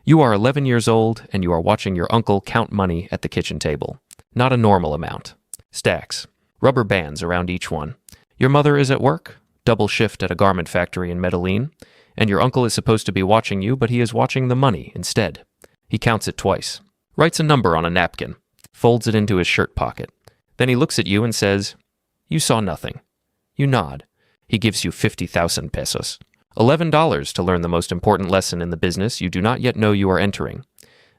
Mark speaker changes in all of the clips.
Speaker 1: You are 11 years old, and you are watching your uncle count money at the kitchen table. Not a normal amount. Stacks. Rubber bands around each one. Your mother is at work, double shift at a garment factory in Medellin, and your uncle is supposed to be watching you, but he is watching the money instead. He counts it twice. Writes a number on a napkin. Folds it into his shirt pocket. Then he looks at you and says, "You saw nothing." You nod. He gives you 50,000 pesos. $11 to learn the most important lesson in the business you do not yet know you are entering.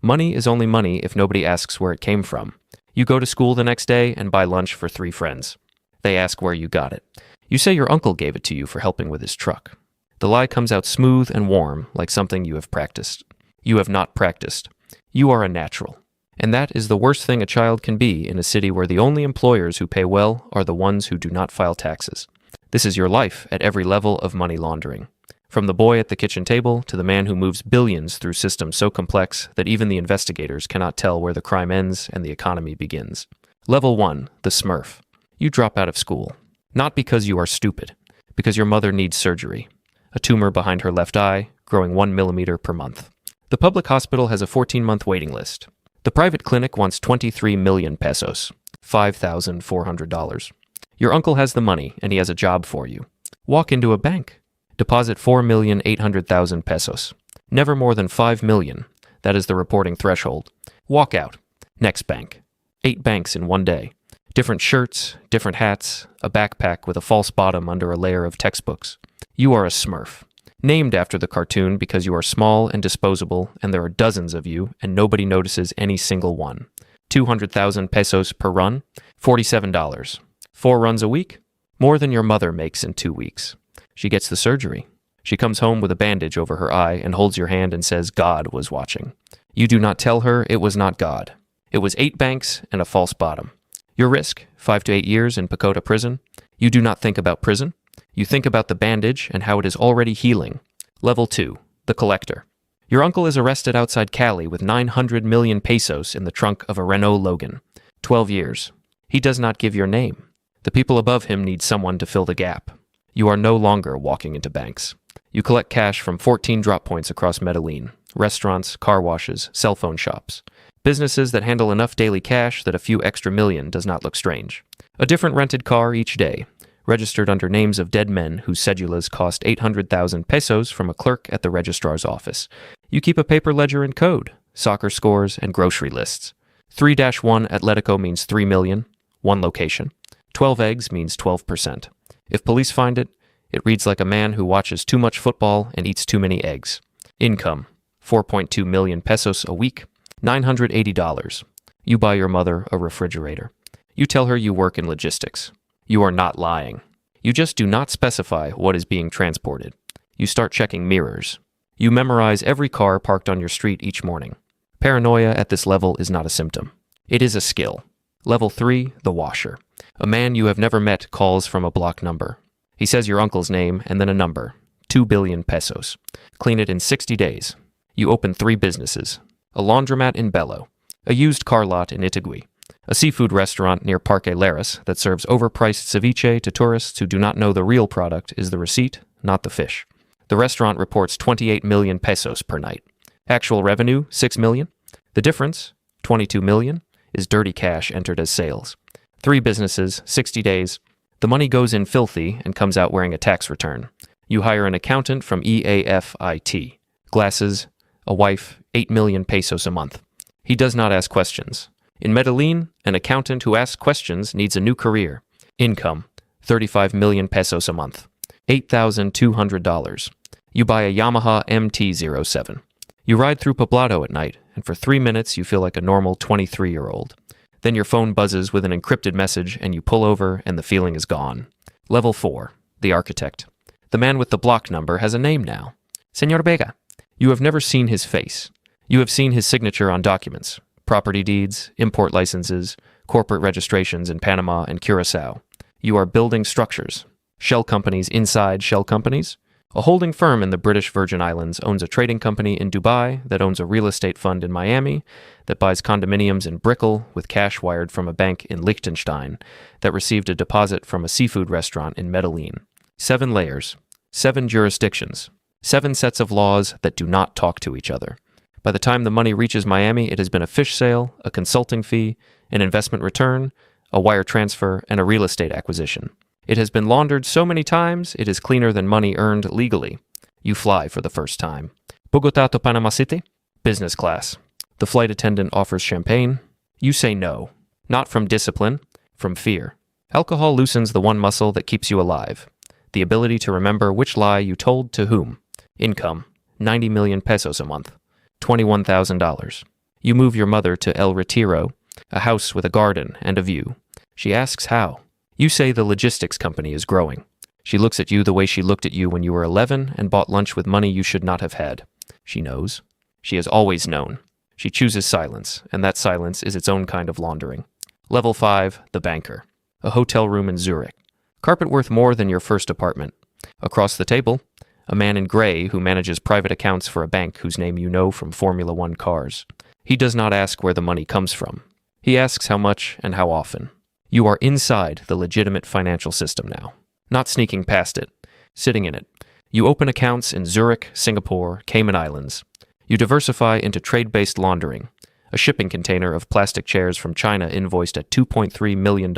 Speaker 1: Money is only money if nobody asks where it came from. You go to school the next day and buy lunch for 3 friends. They ask where you got it. You say your uncle gave it to you for helping with his truck. The lie comes out smooth and warm, like something you have practiced. You have not practiced. You are a natural. And that is the worst thing a child can be in a city where the only employers who pay well are the ones who do not file taxes. This is your life at every level of money laundering. From the boy at the kitchen table to the man who moves billions through systems so complex that even the investigators cannot tell where the crime ends and the economy begins. Level 1, the Smurf. You drop out of school. Not because you are stupid, because your mother needs surgery. A tumor behind her left eye, growing 1 millimeter per month. The public hospital has a 14-month waiting list. The private clinic wants 23 million pesos, $5,400. Your uncle has the money, and he has a job for you. Walk into a bank. Deposit 4,800,000 pesos. Never more than 5 million. That is the reporting threshold. Walk out. Next bank. 8 banks in one day. Different shirts, different hats, a backpack with a false bottom under a layer of textbooks. You are a Smurf. Named after the cartoon because you are small and disposable, and there are dozens of you, and nobody notices any single one. 200,000 pesos per run, $47. 4 runs a week? More than your mother makes in 2 weeks. She gets the surgery. She comes home with a bandage over her eye and holds your hand and says God was watching. You do not tell her it was not God. It was 8 banks and a false bottom. Your risk, 5 to 8 years in Pacoda prison. You do not think about prison. You think about the bandage and how it is already healing. Level 2, the collector. Your uncle is arrested outside Cali with 900 million pesos in the trunk of a Renault Logan. 12 years. He does not give your name. The people above him need someone to fill the gap. You are no longer walking into banks. You collect cash from 14 drop points across Medellin. Restaurants, car washes, cell phone shops. Businesses that handle enough daily cash that a few extra million does not look strange. A different rented car each day. Registered under names of dead men whose cedulas cost 800,000 pesos from a clerk at the registrar's office. You keep a paper ledger and code, soccer scores, and grocery lists. 3-1 Atletico means 3 million, 1 location. 12 eggs means 12%. If police find it, it reads like a man who watches too much football and eats too many eggs. Income, 4.2 million pesos a week, $980. You buy your mother a refrigerator. You tell her you work in logistics. You are not lying. You just do not specify what is being transported. You start checking mirrors. You memorize every car parked on your street each morning. Paranoia at this level is not a symptom. It is a skill. Level 3, the washer. A man you have never met calls from a block number. He says your uncle's name and then a number. 2 billion pesos. Clean it in 60 days. You open 3 businesses. A laundromat in Bello. A used car lot in Itagüí. A seafood restaurant near Parque Lares that serves overpriced ceviche to tourists who do not know the real product is the receipt, not the fish. The restaurant reports 28 million pesos per night. Actual revenue, 6 million. The difference, 22 million, is dirty cash entered as sales. 3 businesses, 60 days. The money goes in filthy and comes out wearing a tax return. You hire an accountant from EAFIT. Glasses, a wife, 8 million pesos a month. He does not ask questions. In Medellin, an accountant who asks questions needs a new career. Income, 35 million pesos a month. $8,200. You buy a Yamaha MT-07. You ride through Poblado at night, and for 3 minutes you feel like a normal 23-year-old. Then your phone buzzes with an encrypted message and you pull over and the feeling is gone. Level 4, the architect. The man with the block number has a name now. Señor Vega. You have never seen his face. You have seen his signature on documents. Property deeds, import licenses, corporate registrations in Panama and Curacao. You are building structures. Shell companies inside shell companies. A holding firm in the British Virgin Islands owns a trading company in Dubai that owns a real estate fund in Miami that buys condominiums in Brickell with cash wired from a bank in Liechtenstein that received a deposit from a seafood restaurant in Medellin. 7 layers, 7 jurisdictions, 7 sets of laws that do not talk to each other. By the time the money reaches Miami, it has been a fish sale, a consulting fee, an investment return, a wire transfer, and a real estate acquisition. It has been laundered so many times, it is cleaner than money earned legally. You fly for the first time. Bogota to Panama City? Business class. The flight attendant offers champagne. You say no. Not from discipline, from fear. Alcohol loosens the one muscle that keeps you alive. The ability to remember which lie you told to whom. Income, 90 million pesos a month. $21,000. You move your mother to El Retiro, a house with a garden and a view. She asks how. You say the logistics company is growing. She looks at you the way she looked at you when you were 11 and bought lunch with money you should not have had. She knows. She has always known. She chooses silence, and that silence is its own kind of laundering. Level 5, the banker. A hotel room in Zurich. Carpet worth more than your first apartment. Across the table, a man in gray who manages private accounts for a bank whose name you know from Formula One cars. He does not ask where the money comes from. He asks how much and how often. You are inside the legitimate financial system now, not sneaking past it, sitting in it. You open accounts in Zurich, Singapore, Cayman Islands. You diversify into trade-based laundering, a shipping container of plastic chairs from China invoiced at $2.3 million.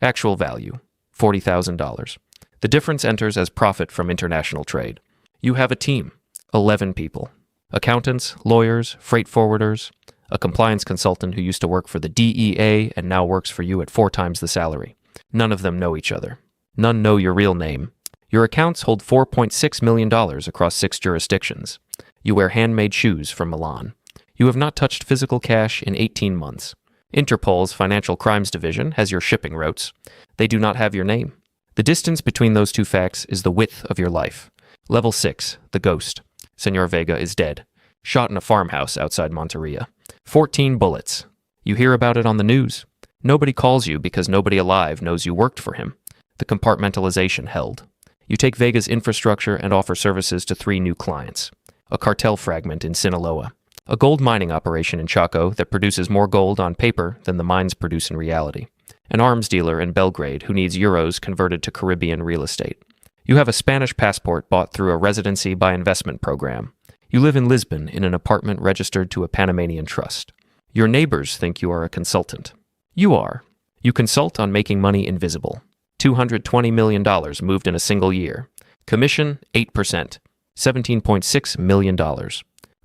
Speaker 1: Actual value, $40,000. The difference enters as profit from international trade. You have a team, 11 people. Accountants, lawyers, freight forwarders, a compliance consultant who used to work for the DEA and now works for you at 4 times the salary. None of them know each other. None know your real name. Your accounts hold $4.6 million across 6 jurisdictions. You wear handmade shoes from Milan. You have not touched physical cash in 18 months. Interpol's Financial Crimes Division has your shipping routes. They do not have your name. The distance between those two facts is the width of your life. Level 6, the ghost. Senor Vega is dead. Shot in a farmhouse outside Monteria. 14 bullets. You hear about it on the news. Nobody calls you because nobody alive knows you worked for him. The compartmentalization held. You take Vega's infrastructure and offer services to 3 new clients. A cartel fragment in Sinaloa. A gold mining operation in Chaco that produces more gold on paper than the mines produce in reality. An arms dealer in Belgrade who needs euros converted to Caribbean real estate. You have a Spanish passport bought through a residency by investment program. You live in Lisbon in an apartment registered to a Panamanian trust. Your neighbors think you are a consultant. You are. You consult on making money invisible. $220 million moved in a single year. Commission, 8%. $17.6 million.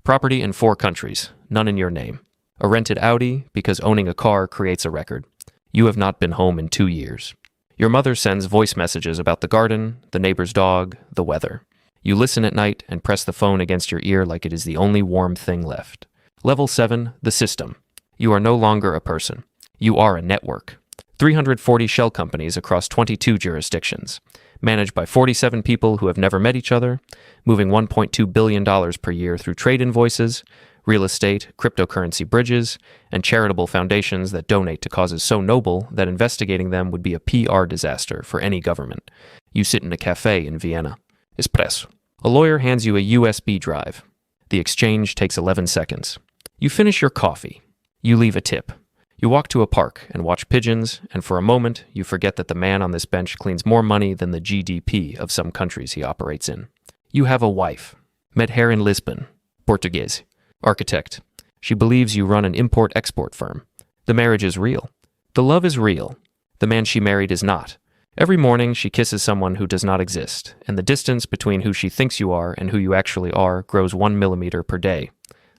Speaker 1: Property in 4 countries, none in your name. A rented Audi because owning a car creates a record. You have not been home in 2 years. Your mother sends voice messages about the garden, the neighbor's dog, the weather. You listen at night and press the phone against your ear like it is the only warm thing left. Level 7, the system. You are no longer a person. You are a network. 340 shell companies across 22 jurisdictions, managed by 47 people who have never met each other, moving $1.2 billion per year through trade invoices, real estate, cryptocurrency bridges, and charitable foundations that donate to causes so noble that investigating them would be a PR disaster for any government. You sit in a cafe in Vienna. Espresso. A lawyer hands you a USB drive. The exchange takes 11 seconds. You finish your coffee. You leave a tip. You walk to a park and watch pigeons, and for a moment, you forget that the man on this bench cleans more money than the GDP of some countries he operates in. You have a wife. Met her in Lisbon. Portuguese. Architect. She believes you run an import-export firm. The marriage is real. The love is real. The man she married is not. Every morning, she kisses someone who does not exist, and the distance between who she thinks you are and who you actually are grows 1 millimeter per day,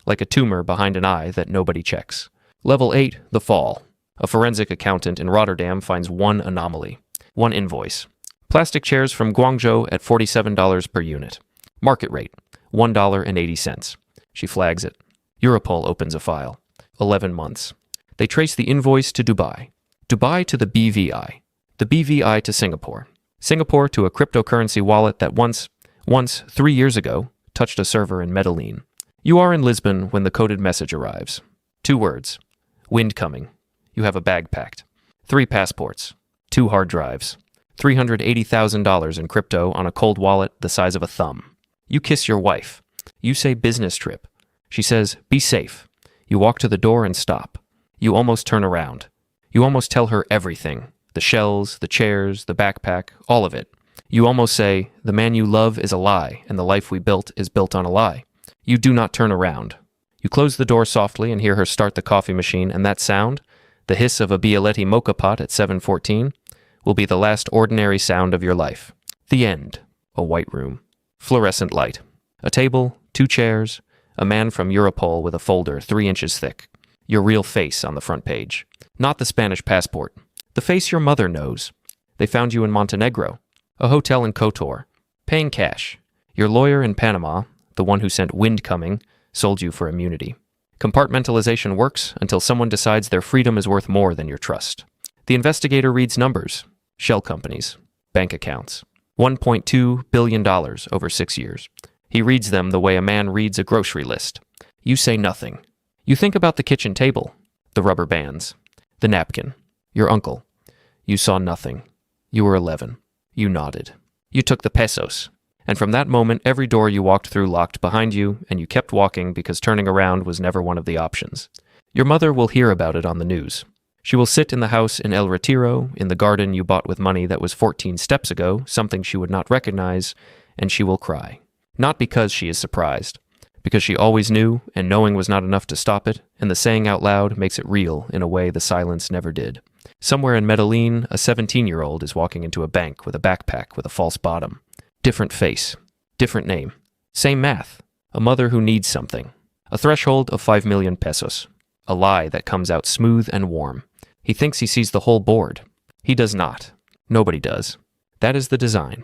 Speaker 1: like a tumor behind an eye that nobody checks. Level 8, the fall. A forensic accountant in Rotterdam finds 1 anomaly. 1 invoice. Plastic chairs from Guangzhou at $47 per unit. Market rate, $1.80. She flags it. Europol opens a file. 11 months. They trace the invoice to Dubai. Dubai to the BVI. The BVI to Singapore. Singapore to a cryptocurrency wallet that once, 3 years ago, touched a server in Medellin. You are in Lisbon when the coded message arrives. 2 words. Wind coming. You have a bag packed. 3 passports. 2 hard drives. $380,000 in crypto on a cold wallet the size of a thumb. You kiss your wife. You say business trip. She says, be safe. You walk to the door and stop. You almost turn around. You almost tell her everything. The shells, the chairs, the backpack, all of it. You almost say, the man you love is a lie, and the life we built is built on a lie. You do not turn around. You close the door softly and hear her start the coffee machine, and that sound, the hiss of a Bialetti mocha pot at 7:14, will be the last ordinary sound of your life. The end. A white room. Fluorescent light. A table, 2 chairs, a man from Europol with a folder 3 inches thick. Your real face on the front page. Not the Spanish passport. The face your mother knows. They found you in Montenegro. A hotel in Kotor. Paying cash. Your lawyer in Panama, the one who sent Wind Coming, sold you for immunity. Compartmentalization works until someone decides their freedom is worth more than your trust. The investigator reads numbers. Shell companies. Bank accounts. $1.2 billion over 6 years. He reads them the way a man reads a grocery list. You say nothing. You think about the kitchen table, the rubber bands, the napkin, your uncle. You saw nothing. You were 11. You nodded. You took the pesos. And from that moment, every door you walked through locked behind you, and you kept walking because turning around was never one of the options. Your mother will hear about it on the news. She will sit in the house in El Retiro, in the garden you bought with money that was 14 steps ago, something she would not recognize, and she will cry. Not because she is surprised, because she always knew, and knowing was not enough to stop it, and the saying out loud makes it real in a way the silence never did. Somewhere in Medellin, a 17-year-old is walking into a bank with a backpack with a false bottom. Different face. Different name. Same math. A mother who needs something. A threshold of 5 million pesos. A lie that comes out smooth and warm. He thinks he sees the whole board. He does not. Nobody does. That is the design.